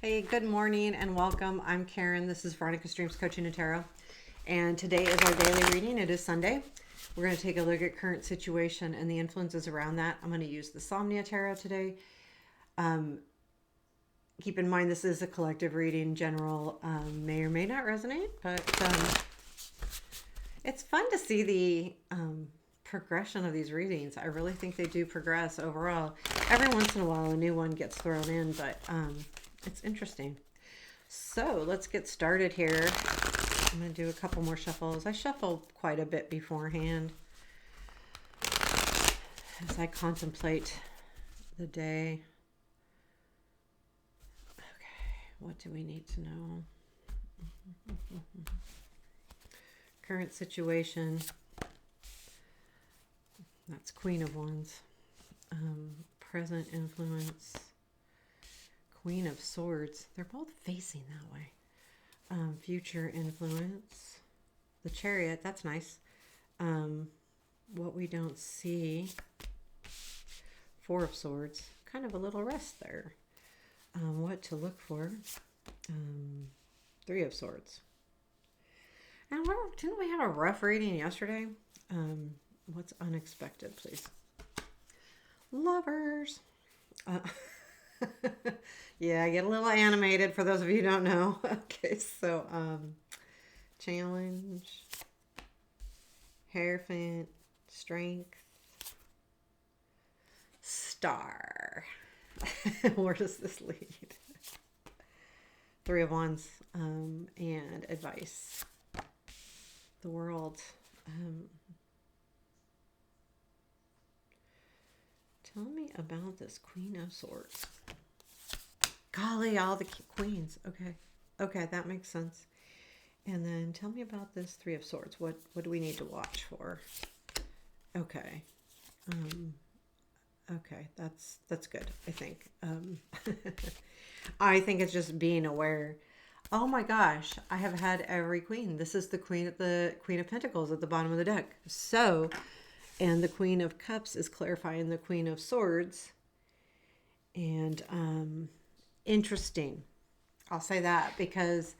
Hey, good morning and welcome. I'm Karen. This is Veronica Streams Coaching and Tarot. And today is our daily reading. It is Sunday. We're going to take a look at current situation and the influences around that. I'm going to use the Somnia Tarot today. Keep in mind this is a collective reading. General may or may not resonate, but it's fun to see the progression of these readings. I really think they do progress overall. Every once in a while a new one gets thrown in, but it's interesting. So let's get started here. I'm going to do a couple more shuffles. I shuffle quite a bit beforehand as I contemplate the day. Okay, what do we need to know? Current situation. That's Queen of Wands. Present influence. Queen of Swords. They're both facing that way. Future influence. The Chariot. That's nice. What we don't see. Four of Swords. Kind of a little rest there. What to look for. Three of Swords. And didn't we have a rough reading yesterday? What's unexpected, please? Lovers. Yeah, I get a little animated for those of you who don't know. Okay, so challenge, Hierophant, strength, star. Where does this lead? Three of Wands, and advice. The World. Tell me about this Queen of Swords. Golly, all the queens. Okay, that makes sense. And then tell me about this Three of Swords. What do we need to watch for? Okay. Okay, that's good, I think. I think it's just being aware. Oh my gosh, I have had every queen. This is the Queen of Pentacles at the bottom of the deck. So, and the Queen of Cups is clarifying the Queen of Swords. And interesting. I'll say that because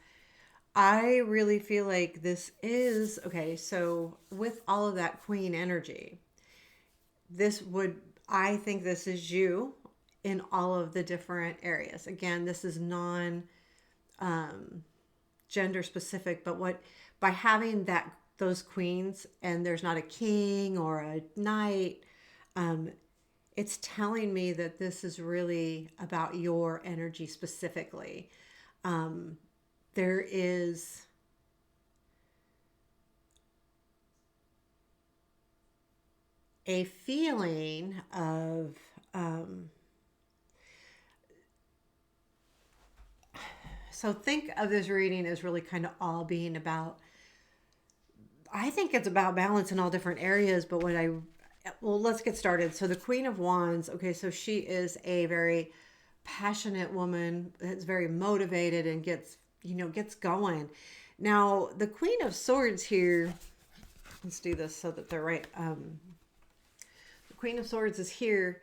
I really feel like this is, okay, so with all of that queen energy, I think this is you in all of the different areas. Again, this is gender specific, but by having those queens and there's not a king or a knight, it's telling me that this is really about your energy specifically. There is a feeling of so think of this reading as really kind of all being about, I think it's about balance in all different areas, but let's get started. So the Queen of Wands, okay, so she is a very passionate woman that's very motivated and gets going. Now, the Queen of Swords here, let's do this so that they're right. The Queen of Swords is here.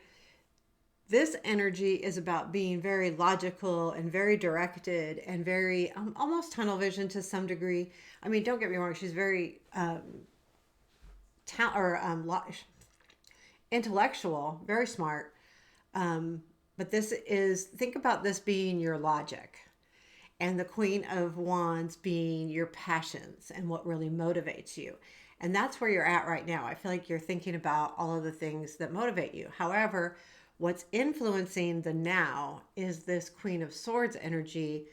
This energy is about being very logical and very directed and very almost tunnel vision to some degree. I mean, don't get me wrong, she's very intellectual, very smart. But think about this being your logic and the Queen of Wands being your passions and what really motivates you. And that's where you're at right now. I feel like you're thinking about all of the things that motivate you. However, what's influencing the now is this Queen of Swords energy,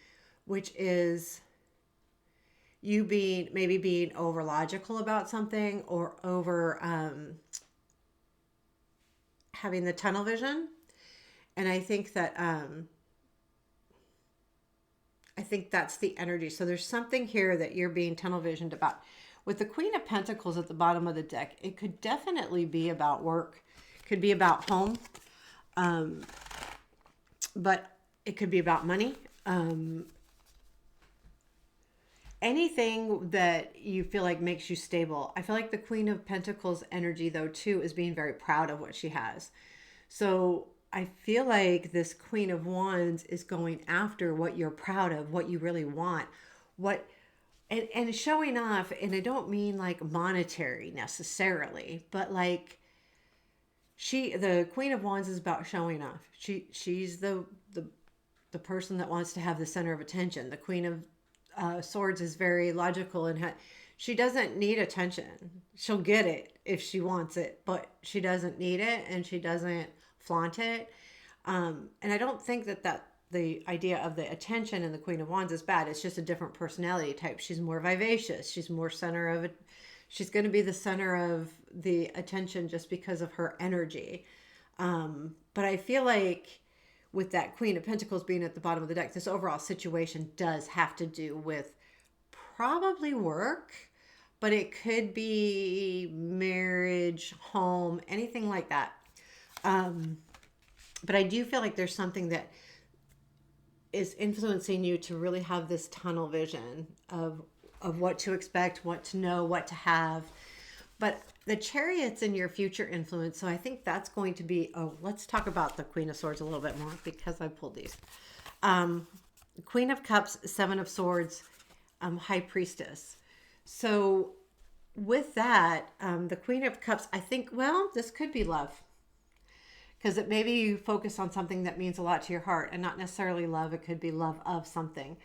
which is you being over logical about something or over having the tunnel vision. And I think that's the energy. So there's something here that you're being tunnel visioned about. With the Queen of Pentacles at the bottom of the deck, it could definitely be about work. It could be about home. But it could be about money. Anything that you feel like makes you stable. I feel like the Queen of Pentacles energy, though, too, is being very proud of what she has. So I feel like this Queen of Wands is going after what you're proud of, what you really want, what and showing off, and I don't mean like monetary necessarily, but like the Queen of Wands is about showing off. She's the person that wants to have the center of attention. The Queen of Swords is very logical and she doesn't need attention. She'll get it if she wants it, but she doesn't need it and she doesn't flaunt it. And I don't think that the idea of the attention in the Queen of Wands is bad. It's just a different personality type. She's more vivacious. She's more center of it. She's going to be the center of the attention just because of her energy. But I feel like with that Queen of Pentacles being at the bottom of the deck, this overall situation does have to do with probably work, but it could be marriage, home, anything like that. But I do feel like there's something that is influencing you to really have this tunnel vision of what to expect, what to know, what to have. But the Chariot's in your future influence, so I think that's going to be. Oh, let's talk about the Queen of Swords a little bit more because I pulled these. Queen of Cups, Seven of Swords, High Priestess. So with that, the Queen of Cups, I think, well, this could be love. Because it maybe you focus on something that means a lot to your heart and not necessarily love. It could be love of something.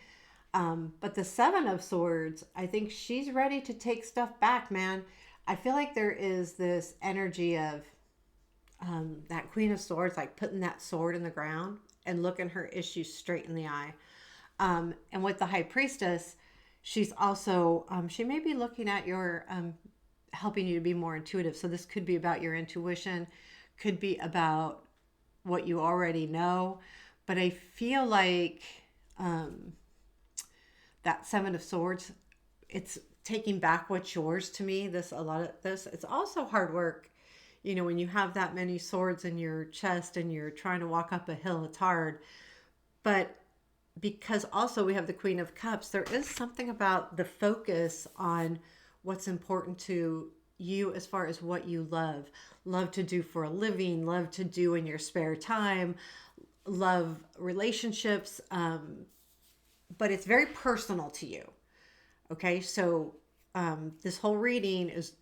But the Seven of Swords, I think she's ready to take stuff back, man. I feel like there is this energy of that Queen of Swords, like putting that sword in the ground and looking her issues straight in the eye. And with the High Priestess, she's also, she may be looking at your, helping you to be more intuitive. So this could be about your intuition, could be about what you already know. But I feel like that Seven of Swords, it's taking back what's yours to me. It's also hard work. You know, when you have that many swords in your chest and you're trying to walk up a hill, it's hard. But because also we have the Queen of Cups, there is something about the focus on what's important to you as far as what you love to do for a living, love to do in your spare time, love relationships. But it's very personal to you. Okay, so this whole reading is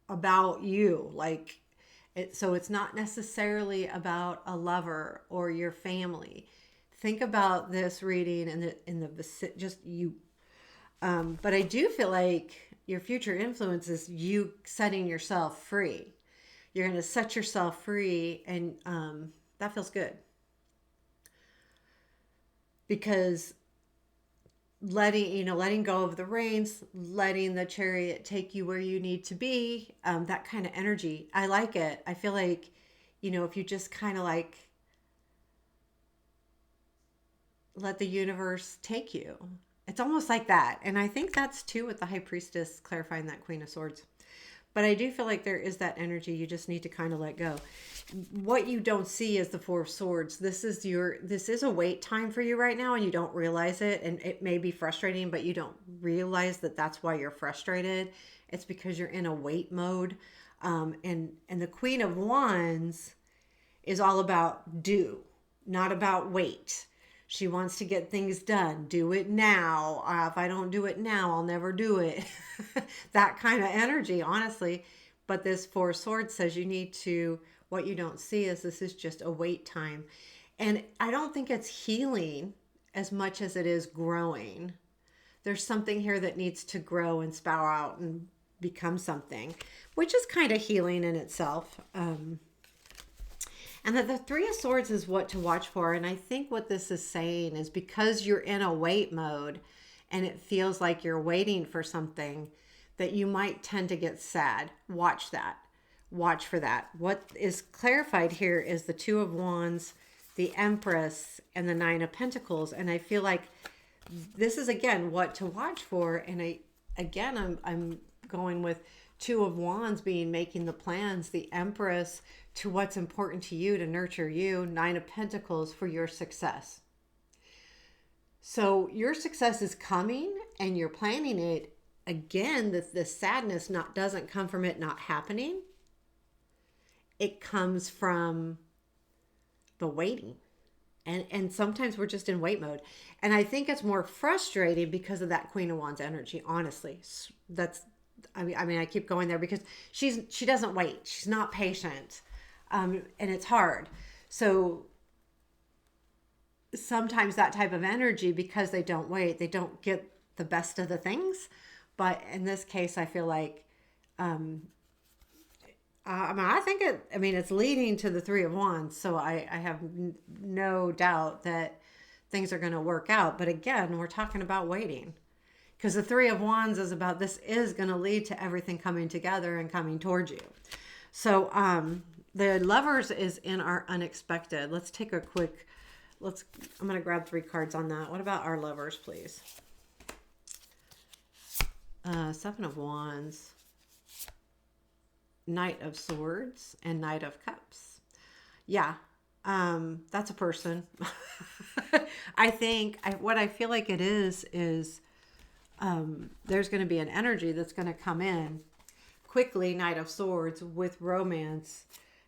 about you, like so it's not necessarily about a lover or your family. Think about this reading in the just you. But I do feel like your future influence is you setting yourself free. You're going to set yourself free, and that feels good because letting go of the reins, letting the Chariot take you where you need to be, that kind of energy, I like it. I feel like, if you just kind of like let the universe take you, it's almost like that. And I think that's too with the High Priestess clarifying that Queen of Swords. But I do feel like there is that energy. You just need to kind of let go. What you don't see is the Four of Swords. This is a wait time for you right now, and you don't realize it. And it may be frustrating, but you don't realize that that's why you're frustrated. It's because you're in a wait mode. And the Queen of Wands is all about do, not about wait. She wants to get things done. Do it now. If I don't do it now, I'll never do it. That kind of energy, honestly. But this Four of Swords says you need to, what you don't see is this is just a wait time. And I don't think it's healing as much as it is growing. There's something here that needs to grow and spout out and become something, which is kind of healing in itself. And that the Three of Swords is what to watch for. And I think what this is saying is because you're in a wait mode and it feels like you're waiting for something, that you might tend to get sad. Watch that. Watch for that. What is clarified here is the Two of Wands, the Empress, and the Nine of Pentacles. And I feel like this is, again, what to watch for. And I'm going with Two of Wands being making the plans, the Empress to what's important to you to nurture you, Nine of Pentacles for your success. So your success is coming and you're planning it. Again, the sadness doesn't come from it not happening. It comes from the waiting. And sometimes we're just in wait mode. And I think it's more frustrating because of that Queen of Wands energy, honestly. That's I keep going there because she doesn't wait. She's not patient. And it's hard. So sometimes that type of energy, because they don't wait, they don't get the best of the things. But in this case, I feel like, I think it's leading to the Three of Wands. So I have no doubt that things are going to work out. But again, we're talking about waiting, because the Three of Wands is about, this is going to lead to everything coming together and coming towards you. So the Lovers is in our unexpected. Let's take a quick, I'm going to grab 3 cards on that. What about our Lovers, please? Seven of Wands, Knight of Swords, and Knight of Cups. Yeah, that's a person. I think what I feel like it is there's going to be an energy that's going to come in quickly, Knight of Swords, with romance,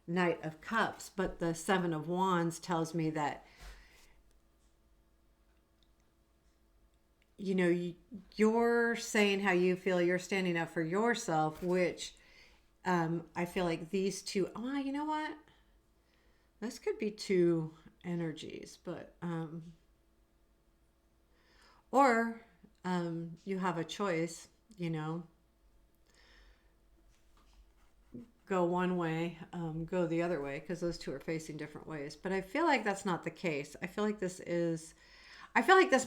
Knight of Cups. But the Seven of Wands tells me that, you're saying how you feel, you're standing up for yourself, which I feel like these two, you know what? This could be 2 energies, but, or you have a choice, go one way, go the other way, because those 2 are facing different ways. But I feel like that's not the case. I feel like this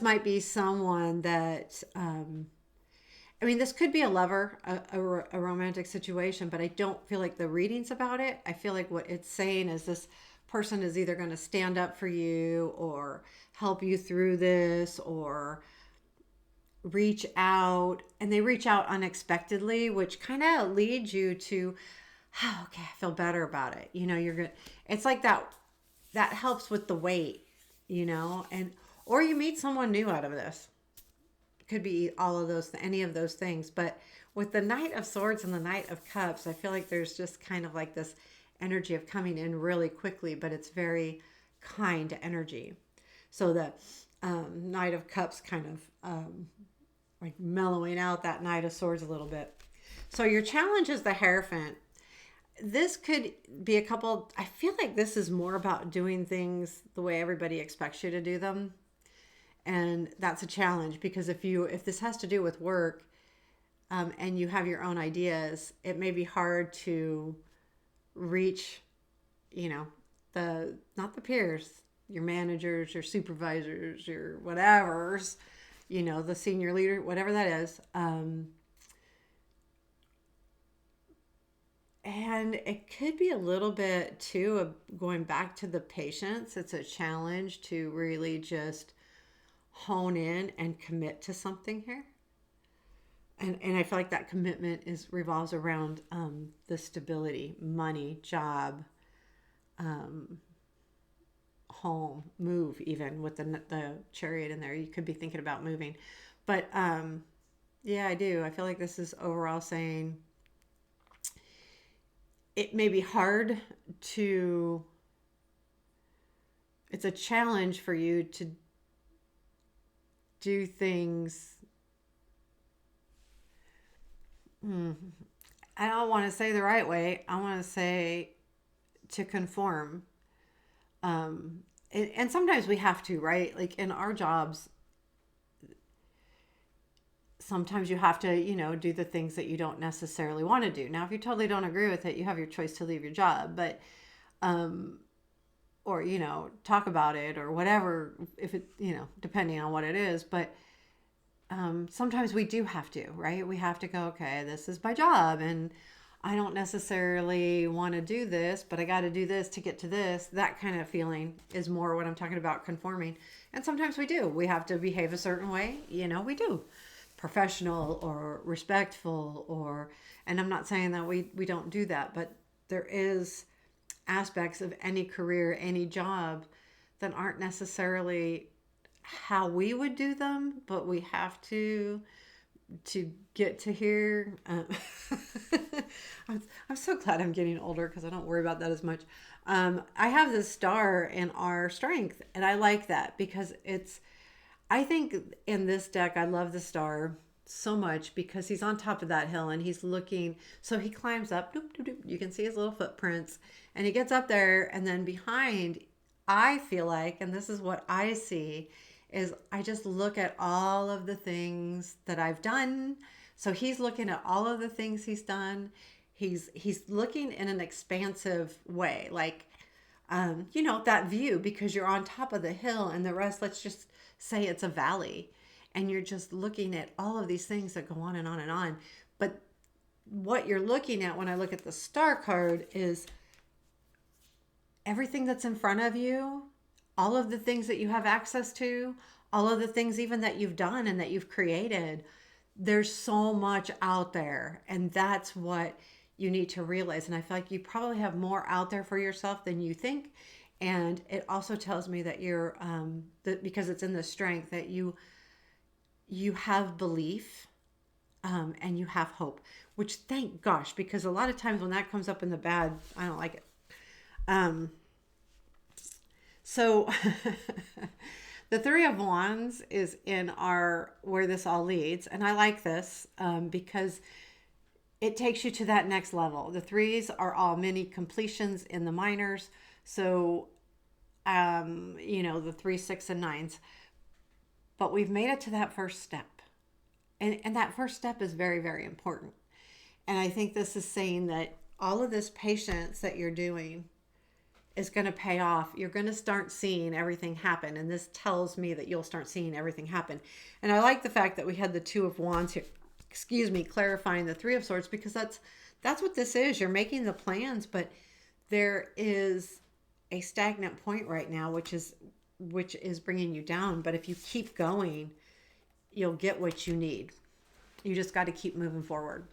might be someone that, this could be a lover, a romantic situation, but I don't feel like the reading's about it. I feel like what it's saying is this person is either going to stand up for you or help you through this, or reach out, and they reach out unexpectedly, which kind of leads you to, okay, I feel better about it. You're good. It's like that helps with the weight, or you meet someone new out of this. Could be all of those, any of those things. But with the Knight of Swords and the Knight of Cups, I feel like there's just kind of like this energy of coming in really quickly, but it's very kind energy. So the Knight of Cups kind of like mellowing out that Knight of Swords a little bit. So your challenge is the Hierophant. This could be a couple, I feel like this is more about doing things the way everybody expects you to do them. And that's a challenge, because if this has to do with work, and you have your own ideas, it may be hard to reach, not the peers, your managers, your supervisors, your whatevers, the senior leader, whatever that is. And it could be a little bit too of going back to the patience. It's a challenge to really just hone in and commit to something here. And I feel like that commitment revolves around the stability, money, job, home, move, even with the Chariot in there. You could be thinking about moving. But yeah, I do. I feel like this is overall saying it may be hard it's a challenge for you to do things. I don't want to say the right way. I want to say to conform. And sometimes we have to, right? Like in our jobs, sometimes you have to, do the things that you don't necessarily want to do. Now, if you totally don't agree with it, you have your choice to leave your job, but, or, talk about it or whatever, if it, depending on what it is. But sometimes we do have to, right? We have to go, okay, this is my job and I don't necessarily want to do this, but I got to do this to get to this. That kind of feeling is more what I'm talking about, conforming. And sometimes we do. We have to behave a certain way. We do. Professional or respectful, and I'm not saying that we don't do that, but there is aspects of any career, any job that aren't necessarily how we would do them, but we have to to get to here. I'm so glad I'm getting older because I don't worry about that as much. I have this star in our strength, and I like that because I think in this deck, I love the star so much because he's on top of that hill and he's looking. So he climbs up. Doop, doop, doop. You can see his little footprints, and he gets up there. And then behind, I feel like, and this is what I see, is I just look at all of the things that I've done. So he's looking at all of the things he's done. He's looking in an expansive way, like that view because you're on top of the hill and the rest, let's just say it's a valley and you're just looking at all of these things that go on and on and on. But what you're looking at when I look at the star card is everything that's in front of you, all of the things that you have access to, all of the things even that you've done and that you've created. There's so much out there, and that's what you need to realize. And I feel like you probably have more out there for yourself than you think. And it also tells me that you're that because it's in the strength that you have belief, and you have hope, which thank gosh, because a lot of times when that comes up in the bad, I don't like it. So the Three of Wands is in our where this all leads, and I like this because it takes you to that next level. The threes are all mini completions in the minors. So, the 3, 6, and 9s. But we've made it to that first step. And that first step is very, very important. And I think this is saying that all of this patience that you're doing is going to pay off. You're going to start seeing everything happen. And this tells me that you'll start seeing everything happen. And I like the fact that we had the Two of Wands here. Clarifying the Three of Swords, because that's what this is. You're making the plans, but there is a stagnant point right now, which is bringing you down. But if you keep going, you'll get what you need. You just got to keep moving forward.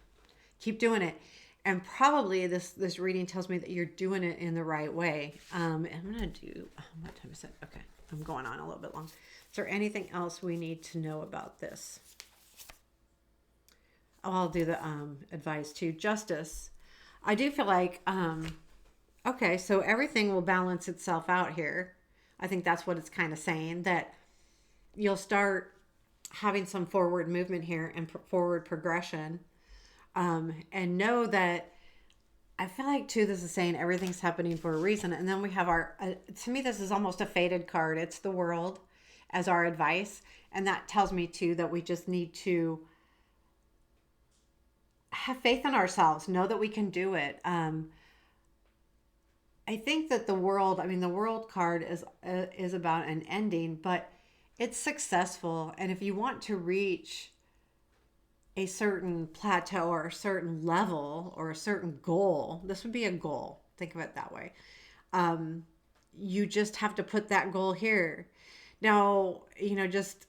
Keep doing it. And probably this reading tells me that you're doing it in the right way. I'm going to do, what time is it? Okay, I'm going on a little bit long. Is there anything else we need to know about this? Oh, I'll do the advice too. Justice. I do feel like, okay, so everything will balance itself out here. I think that's what it's kind of saying, that you'll start having some forward movement here and forward progression. And know that I feel like too, this is saying everything's happening for a reason. And then we have our, to me, this is almost a faded card. It's the World as our advice. And that tells me too, that we just need to have faith in ourselves, know that we can do it. I think that the World card is about an ending, but it's successful. And if you want to reach a certain plateau or a certain level or a certain goal, this would be a goal. Think of it that way. You just have to put that goal here. Now, just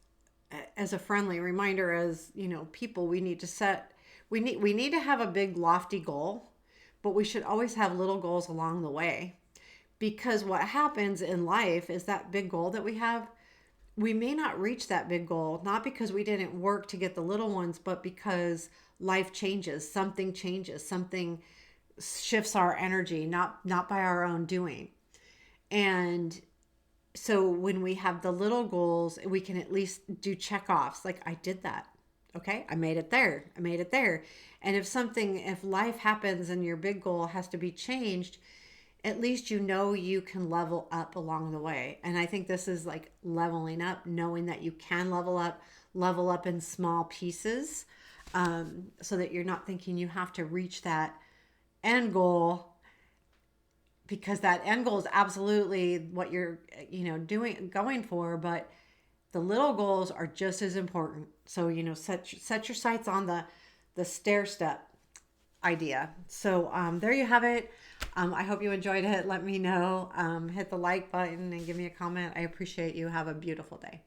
as a friendly reminder, as people, we need to have a big lofty goal, but we should always have little goals along the way, because what happens in life is that big goal that we have, we may not reach that big goal, not because we didn't work to get the little ones, but because life changes, something shifts our energy, not by our own doing. And so when we have the little goals, we can at least do check-offs. Like, I did that. Okay, I made it there. And if life happens and your big goal has to be changed, at least you can level up along the way. And I think this is like leveling up, knowing that you can level up in small pieces, so that you're not thinking you have to reach that end goal, because that end goal is absolutely what you're, going for, but the little goals are just as important. So, set your sights on the stair step idea. So there you have it. I hope you enjoyed it. Let me know. Hit the like button and give me a comment. I appreciate you. Have a beautiful day.